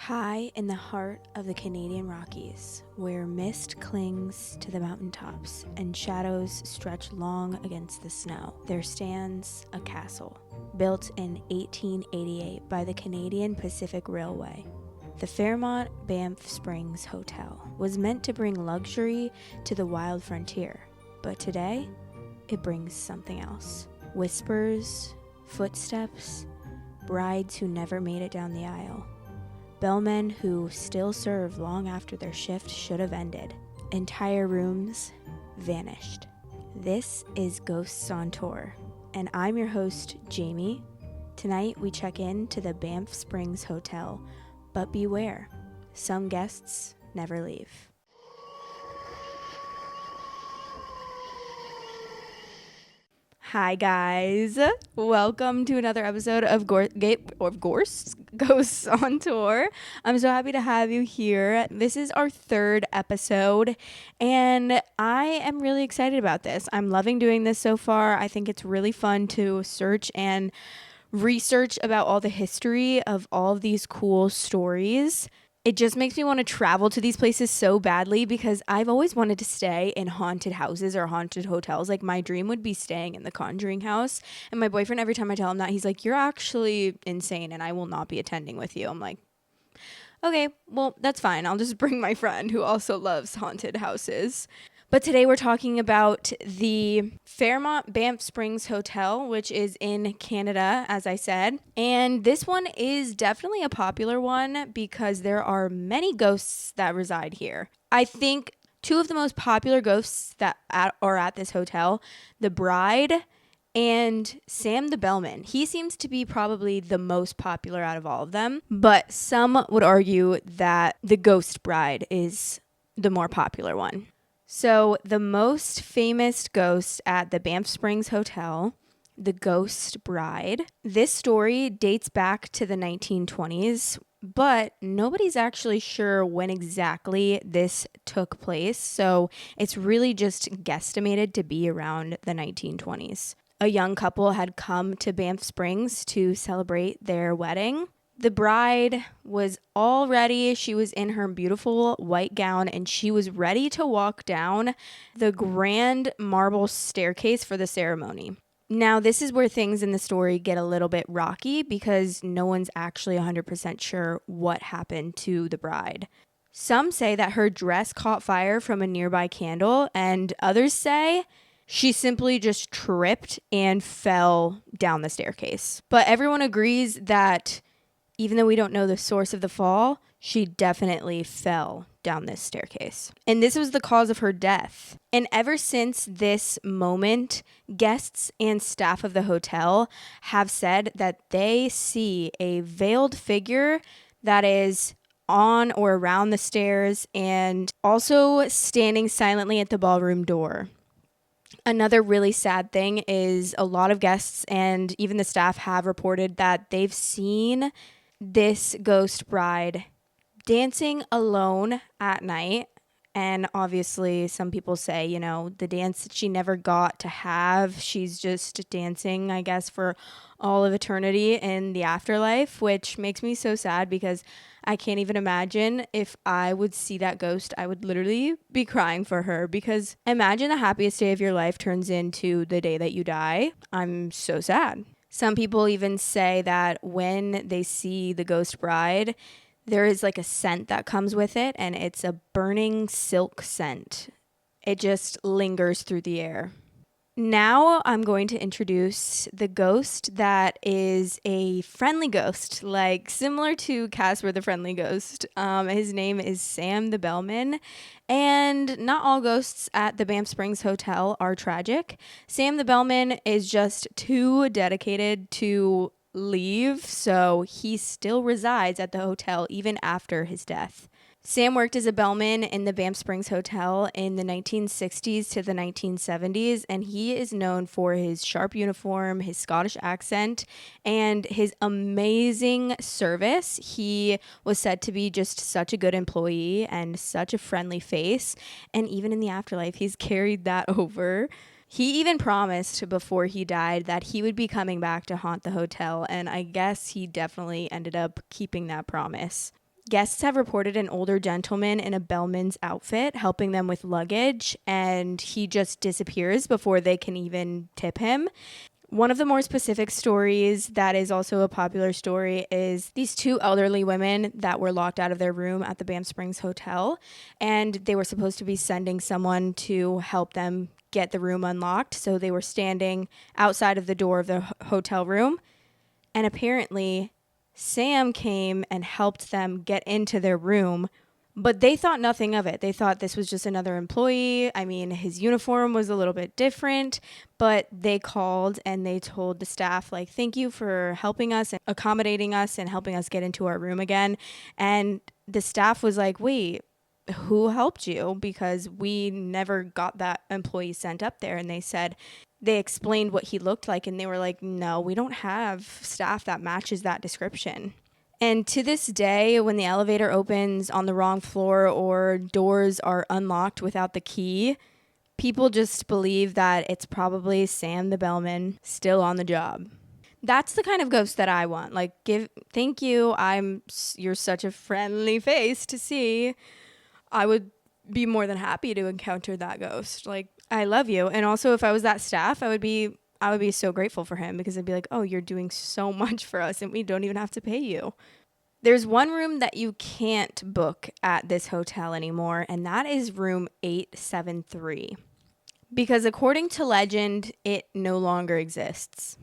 High in the heart of the Canadian Rockies, where mist clings to the mountaintops and shadows stretch long against the snow, there stands a castle, built in 1888 by the Canadian Pacific Railway. The Fairmont Banff Springs Hotel was meant to bring luxury to the wild frontier, but today, it brings something else. Whispers, footsteps, brides who never made it down the aisle. Bellmen who still serve long after their shift should have ended. Entire rooms vanished. This is Ghosts on Tour, and I'm your host, Jamie. Tonight we check in to the Banff Springs Hotel, but beware, some guests never leave. Hi guys, welcome to another episode of Ghosts on Tour. I'm so happy to have you here. This is our third episode and I am really excited about this. I'm loving doing this so far. I think it's really fun to search and research about all the history of all of these cool stories. It just makes me want to travel to these places so badly because I've always wanted to stay in haunted houses or haunted hotels. Like, my dream would be staying in the Conjuring house. And my boyfriend, every time I tell him that, he's like, "You're actually insane and I will not be attending with you." I'm like, okay, well, that's fine. I'll just bring my friend who also loves haunted houses. But today we're talking about the Fairmont Banff Springs Hotel, which is in Canada, as I said. And this one is definitely a popular one because there are many ghosts that reside here. I think two of the most popular ghosts that are at this hotel, the bride and Sam the Bellman. He seems to be probably the most popular out of all of them. But some would argue that the ghost bride is the more popular one. So the most famous ghost at the Banff Springs Hotel, the Ghost Bride. This story dates back to the 1920s, but nobody's actually sure when exactly this took place. So it's really just guesstimated to be around the 1920s. A young couple had come to Banff Springs to celebrate their wedding. The bride was all ready. She was in her beautiful white gown and she was ready to walk down the grand marble staircase for the ceremony. Now, this is where things in the story get a little bit rocky because no one's actually 100% sure what happened to the bride. Some say that her dress caught fire from a nearby candle, and others say she simply just tripped and fell down the staircase. But everyone agrees that even though we don't know the source of the fall, she definitely fell down this staircase. And this was the cause of her death. And ever since this moment, guests and staff of the hotel have said that they see a veiled figure that is on or around the stairs and also standing silently at the ballroom door. Another really sad thing is a lot of guests and even the staff have reported that they've seen this ghost bride dancing alone at night. And obviously some people say, the dance that she never got to have, she's just dancing, I guess, for all of eternity in the afterlife, which makes me so sad because I can't even imagine if I would see that ghost. I would literally be crying for her because imagine the happiest day of your life turns into the day that you die. I'm so sad. Some people even say that when they see the ghost bride, there is like a scent that comes with it, and it's a burning silk scent. It just lingers through the air. Now I'm going to introduce the ghost that is a friendly ghost, like similar to Casper the Friendly Ghost. His name is Sam the Bellman, and not all ghosts at the Banff Springs Hotel are tragic. Sam the Bellman is just too dedicated to leave, so he still resides at the hotel even after his death. Sam worked as a bellman in the Banff Springs Hotel in the 1960s to the 1970s, and he is known for his sharp uniform, his Scottish accent, and his amazing service. He was said to be just such a good employee and such a friendly face, and even in the afterlife, he's carried that over. He even promised before he died that he would be coming back to haunt the hotel, and I guess he definitely ended up keeping that promise. Guests have reported an older gentleman in a bellman's outfit helping them with luggage, and he just disappears before they can even tip him. One of the more specific stories that is also a popular story is these two elderly women that were locked out of their room at the Banff Springs Hotel, and they were supposed to be sending someone to help them get the room unlocked. So they were standing outside of the door of the hotel room, and apparently Sam came and helped them get into their room, but they thought nothing of it. They thought this was just another employee. I mean, his uniform was a little bit different, but they called and they told the staff, like, thank you for helping us and accommodating us and helping us get into our room again. And the staff was like, wait, who helped you? Because we never got that employee sent up there. And they explained what he looked like, and they were like, no, we don't have staff that matches that description. And to this day, when the elevator opens on the wrong floor or doors are unlocked without the key, people just believe that it's probably Sam the Bellman still on the job. That's the kind of ghost that I want. Like, thank you. You're such a friendly face to see. I would be more than happy to encounter that ghost. Like, I love you. And also, if I was that staff, I would be so grateful for him, because I'd be like, oh, you're doing so much for us and we don't even have to pay you. There's one room that you can't book at this hotel anymore, and that is room 873. Because according to legend, it no longer exists.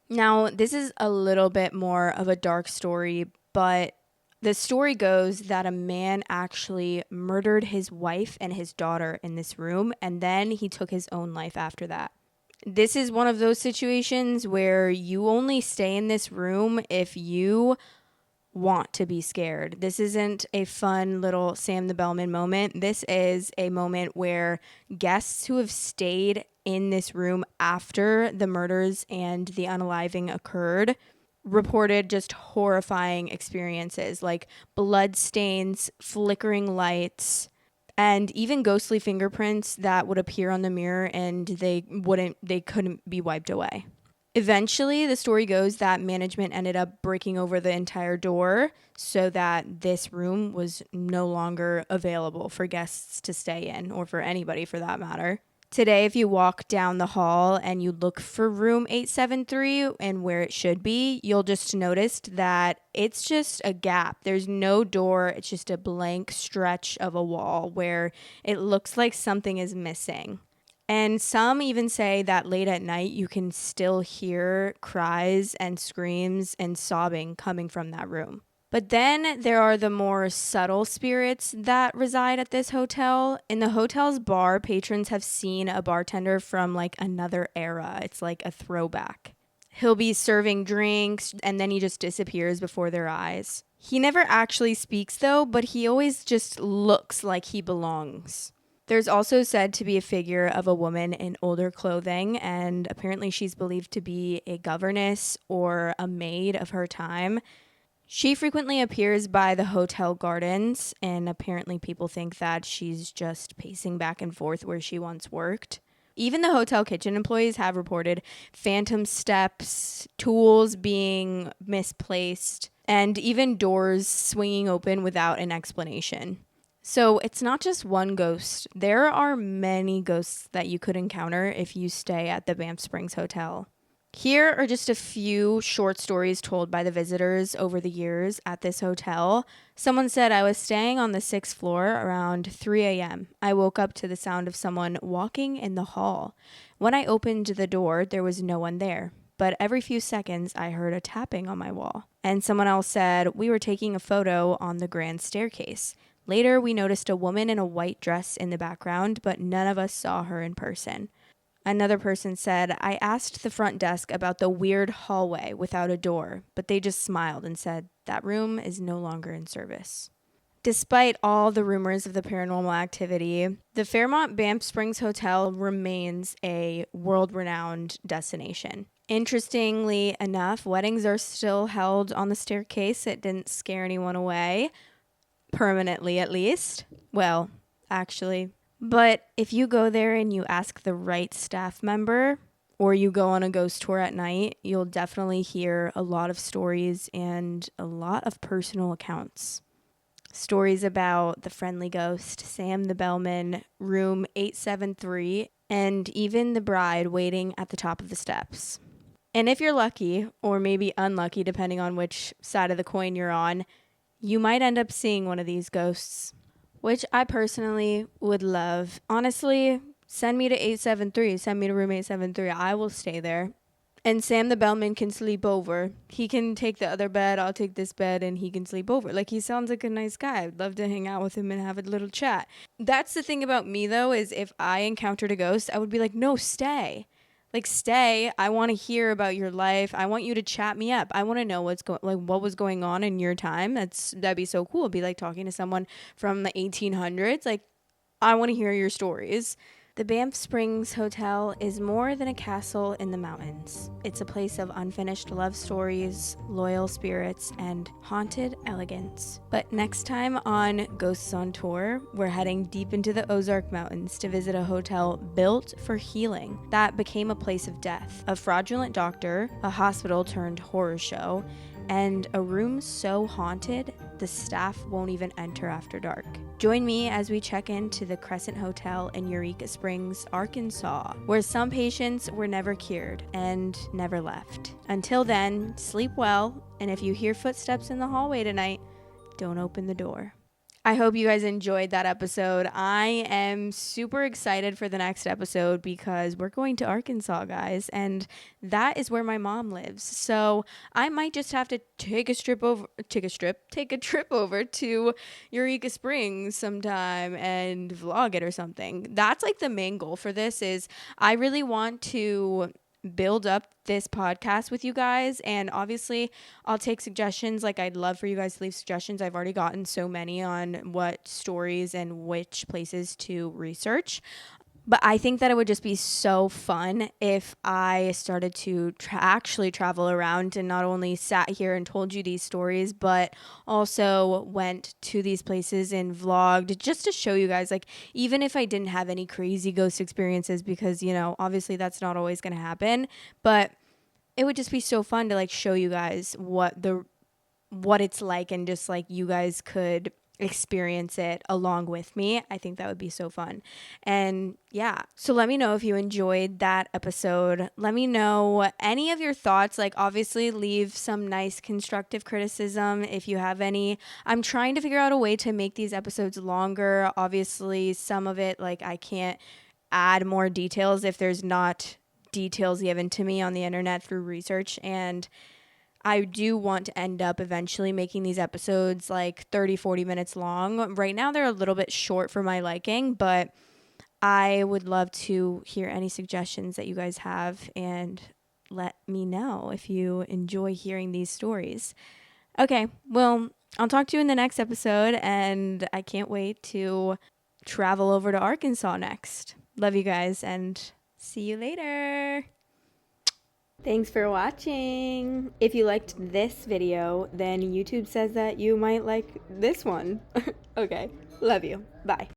Now, this is a little bit more of a dark story, but the story goes that a man actually murdered his wife and his daughter in this room, and then he took his own life after that. This is one of those situations where you only stay in this room if you want to be scared. This isn't a fun little Sam the Bellman moment. This is a moment where guests who have stayed in this room after the murders and the unaliving occurred reported just horrifying experiences, like blood stains, flickering lights, and even ghostly fingerprints that would appear on the mirror and they couldn't be wiped away. Eventually, the story goes that management ended up breaking over the entire door so that this room was no longer available for guests to stay in, or for anybody for that matter. Today, if you walk down the hall and you look for room 873 and where it should be, you'll just notice that it's just a gap. There's no door. It's just a blank stretch of a wall where it looks like something is missing. And some even say that late at night, you can still hear cries and screams and sobbing coming from that room. But then there are the more subtle spirits that reside at this hotel. In the hotel's bar, patrons have seen a bartender from like another era. It's like a throwback. He'll be serving drinks and then he just disappears before their eyes. He never actually speaks though, but he always just looks like he belongs. There's also said to be a figure of a woman in older clothing, and apparently she's believed to be a governess or a maid of her time. She frequently appears by the hotel gardens, and apparently people think that she's just pacing back and forth where she once worked. Even the hotel kitchen employees have reported phantom steps, tools being misplaced, and even doors swinging open without an explanation. So it's not just one ghost. There are many ghosts that you could encounter if you stay at the Banff Springs Hotel. Here are just a few short stories told by the visitors over the years at this hotel. Someone said, I was staying on the 6th floor around 3 a.m. I woke up to the sound of someone walking in the hall. When I opened the door, there was no one there. But every few seconds, I heard a tapping on my wall. And someone else said, we were taking a photo on the grand staircase. Later, we noticed a woman in a white dress in the background, but none of us saw her in person. Another person said, I asked the front desk about the weird hallway without a door, but they just smiled and said, that room is no longer in service. Despite all the rumors of the paranormal activity, the Fairmont Banff Springs Hotel remains a world-renowned destination. Interestingly enough, weddings are still held on the staircase. It didn't scare anyone away. Permanently, at least. Well, actually. But if you go there and you ask the right staff member, or you go on a ghost tour at night, you'll definitely hear a lot of stories and a lot of personal accounts. stories about the friendly ghost, Sam the Bellman, room 873, and even the bride waiting at the top of the steps. And if you're lucky, or maybe unlucky, depending on which side of the coin you're on, you might end up seeing one of these ghosts, which I personally would love. Honestly, send me to 873. Send me to room 873. I will stay there. And Sam the Bellman can sleep over. He can take the other bed. I'll take this bed and he can sleep over. Like, he sounds like a nice guy. I'd love to hang out with him and have a little chat. That's the thing about me, though, is if I encountered a ghost, I would be like, no, stay. Like, stay. I want to hear about your life. I want you to chat me up. I want to know what was going on in your time. That'd be so cool. It'd be like talking to someone from the 1800s. Like, I want to hear your stories. The Banff Springs Hotel is more than a castle in the mountains. It's a place of unfinished love stories, loyal spirits, and haunted elegance. But next time on Ghosts on Tour, we're heading deep into the Ozark Mountains to visit a hotel built for healing that became a place of death, a fraudulent doctor, a hospital turned horror show, and a room so haunted the staff won't even enter after dark. Join me as we check into the Crescent Hotel in Eureka Springs, Arkansas, where some patients were never cured and never left. Until then, sleep well, and if you hear footsteps in the hallway tonight, don't open the door. I hope you guys enjoyed that episode. I am super excited for the next episode because we're going to Arkansas, guys, and that is where my mom lives. So I might just have to take a trip over to Eureka Springs sometime and vlog it or something. That's like the main goal for this. Is I really want to build up this podcast with you guys, and obviously I'll take suggestions. Like, I'd love for you guys to leave suggestions. I've already gotten so many on what stories and which places to research. But I think that it would just be so fun if I started to actually travel around and not only sat here and told you these stories, but also went to these places and vlogged just to show you guys, like, even if I didn't have any crazy ghost experiences, because, you know, obviously that's not always going to happen, but it would just be so fun to like show you guys what it's like, and just like you guys could experience it along with me. I think that would be so fun. And yeah, so let me know if you enjoyed that episode. Let me know any of your thoughts. Like, obviously leave some nice constructive criticism if you have any. I'm trying to figure out a way to make these episodes longer. Obviously some of it, like, I can't add more details if there's not details given to me on the internet through research, and I do want to end up eventually making these episodes like 30-40 minutes long. Right now they're a little bit short for my liking, but I would love to hear any suggestions that you guys have, and let me know if you enjoy hearing these stories. Okay, well, I'll talk to you in the next episode, and I can't wait to travel over to Arkansas next. Love you guys, and see you later. Thanks for watching. If you liked this video, then YouTube says that you might like this one. Okay, love you. Bye.